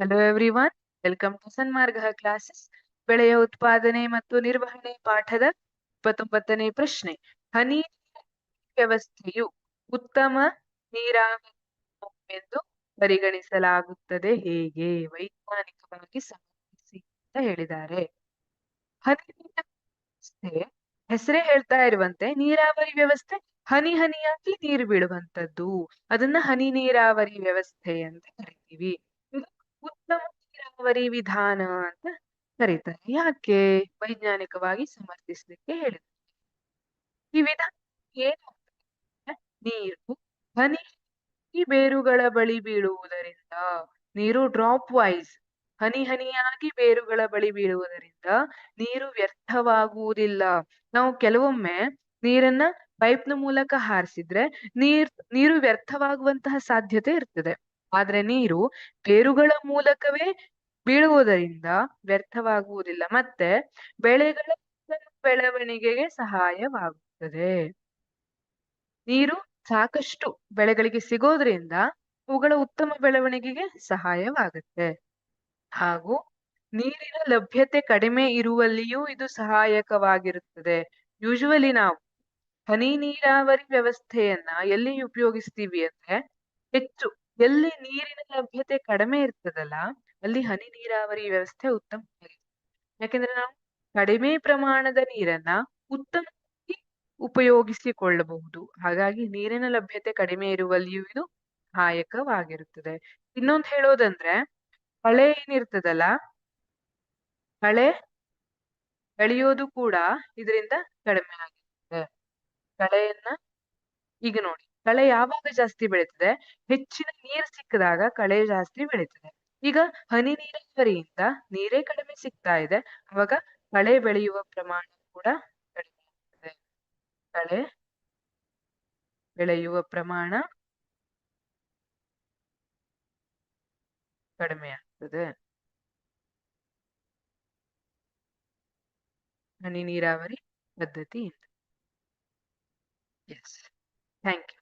Hello everyone, welcome to Sanmarga classes. ಬೆಳೆಯ ಉತ್ಪಾದನೆ ಮತ್ತು ನಿರ್ವಹಣೆ ಪಾಠದ 29ನೇ ಪ್ರಶ್ನೆ. ಹನಿ ವ್ಯವಸ್ಥೆಯು ಉತ್ತಮ ನೀರಾವರಿ ಎಂದು ಪರಿಗಣಿಸಲಾಗುತ್ತದೆ ಹೇಗೆ? ವೈಜ್ಞಾನಿಕವಾಗಿ ಸಮರ್ಥಿಸಿ ಅಂತ ಹೇಳಿದ್ದಾರೆ. ಹನಿ ನೀರಾವರಿ ವ್ಯವಸ್ಥೆ ಹೆಸರೇ ಹೇಳ್ತಾ ಇರುವಂತೆ ನೀರಾವರಿ ವ್ಯವಸ್ಥೆ ಹನಿ ಹನಿಯಾಗಿ ನೀರು ಬೀಳುವಂತದ್ದು. ಅದನ್ನ ಹನಿ ನೀರಾವರಿ ವ್ಯವಸ್ಥೆ ಅಂತ ಕರಿತೀವಿ. ಇದು ಉತ್ತಮ ನೀರಾವರಿ ವಿಧಾನ ಅಂತ ಕರೀತಾರೆ. ಯಾಕೆ? ವೈಜ್ಞಾನಿಕವಾಗಿ ಸಮರ್ಥಿಸ್ಲಿಕ್ಕೆ ಹೇಳಿದ್ರು. ಈ ವಿಧಾನ ಏನಾಗ್ತದೆ? ನೀರು ಹನಿ ಈ ಬೇರುಗಳ ಬಳಿ ಬೀಳುವುದರಿಂದ, ನೀರು ಡ್ರಾಪ್ ವೈಸ್ ಹನಿ ಹನಿಯಾಗಿ ಬೇರುಗಳ ಬಳಿ ಬೀಳುವುದರಿಂದ ನೀರು ವ್ಯರ್ಥವಾಗುವುದಿಲ್ಲ. ನಾವು ಕೆಲವೊಮ್ಮೆ ನೀರನ್ನ ಪೈಪ್ನ ಮೂಲಕ ಹಾರಿಸಿದ್ರೆ ನೀರು ವ್ಯರ್ಥವಾಗುವಂತಹ ಸಾಧ್ಯತೆ ಇರ್ತದೆ. ಆದ್ರೆ ನೀರು ಬೇರುಗಳ ಮೂಲಕವೇ ಬೀಳುವುದರಿಂದ ವ್ಯರ್ಥವಾಗುವುದಿಲ್ಲ, ಮತ್ತೆ ಬೆಳೆಗಳ ಬೆಳವಣಿಗೆಗೆ ಸಹಾಯವಾಗುತ್ತದೆ. ನೀರು ಸಾಕಷ್ಟು ಬೆಳೆಗಳಿಗೆ ಸಿಗೋದ್ರಿಂದ ಅವುಗಳ ಉತ್ತಮ ಬೆಳವಣಿಗೆಗೆ ಸಹಾಯವಾಗುತ್ತೆ. ಹಾಗೂ ನೀರಿನ ಲಭ್ಯತೆ ಕಡಿಮೆ ಇರುವಲ್ಲಿಯೂ ಇದು ಸಹಾಯಕವಾಗಿರುತ್ತದೆ. ಯೂಶುವಲಿ ನಾವು ಹನಿ ನೀರಾವರಿ ವ್ಯವಸ್ಥೆಯನ್ನ ಎಲ್ಲಿ ಉಪಯೋಗಿಸ್ತೀವಿ ಅಂದ್ರೆ, ಹೆಚ್ಚು ಎಲ್ಲಿ ನೀರಿನ ಲಭ್ಯತೆ ಕಡಿಮೆ ಇರ್ತದಲ್ಲ ಅಲ್ಲಿ ಹನಿ ನೀರಾವರಿ ವ್ಯವಸ್ಥೆ ಉತ್ತಮವಾಗಿದೆ. ಯಾಕೆಂದ್ರೆ ನಾವು ಕಡಿಮೆ ಪ್ರಮಾಣದ ನೀರನ್ನ ಉತ್ತಮವಾಗಿ ಉಪಯೋಗಿಸಿಕೊಳ್ಳಬಹುದು. ಹಾಗಾಗಿ ನೀರಿನ ಲಭ್ಯತೆ ಕಡಿಮೆ ಇರುವಲ್ಲಿಯೂ ಇದು ಸಹಾಯಕವಾಗಿರುತ್ತದೆ. ಇನ್ನೊಂದು ಹೇಳೋದಂದ್ರೆ, ಮಳೆ ಏನಿರ್ತದಲ್ಲ, ಮಳೆ ಬೆಳೆಯೋದು ಕೂಡ ಇದರಿಂದ ಕಡಿಮೆ ಆಗಿರ್ತದೆ. ಕಳೆಯನ್ನ ಈಗ ನೋಡಿ, ಕಳೆ ಯಾವಾಗ ಜಾಸ್ತಿ ಬೆಳೀತದೆ? ಹೆಚ್ಚಿನ ನೀರು ಸಿಕ್ಕಿದಾಗ ಕಳೆ ಜಾಸ್ತಿ ಬೆಳೀತದೆ. ಈಗ ಹನಿ ನೀರಾವರಿಯಿಂದ ನೀರೇ ಕಡಿಮೆ ಸಿಗ್ತಾ ಇದೆ, ಅವಾಗ ಕಳೆ ಬೆಳೆಯುವ ಪ್ರಮಾಣ ಕೂಡ ಕಡಿಮೆ ಆಗ್ತದೆ. ಕಳೆ ಬೆಳೆಯುವ ಪ್ರಮಾಣ ಕಡಿಮೆ ಆಗ್ತದೆ ಹನಿ ನೀರಾವರಿ ಪದ್ಧತಿಯಿಂದ. Yes, thank you.